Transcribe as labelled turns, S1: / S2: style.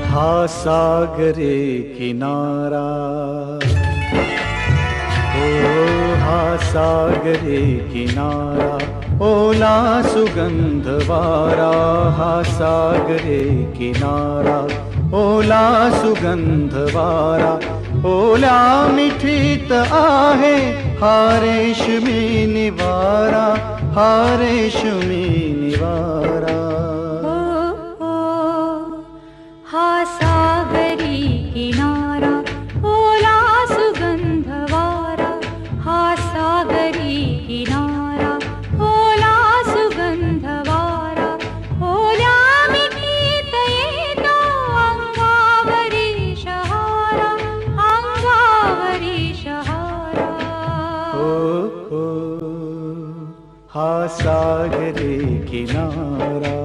S1: हा सागरे किनारा, ओ हा सागरे किनारा, ओला सुगंध वारा, हा सागरे किनारा, ओला सुगंध वारा, ओला मिठीत आहे हा रेशमी निवारा, हा रेशमी निवारा.
S2: हा सागरी किनारा, ओला सुगंध वारा, हा सागरी किनारा, ओला सुगंध वारा, ओल्या मिठीत येतो अंगावरी शहारा, अंगावरी शहारा.
S1: हो हा सागरी किनारा.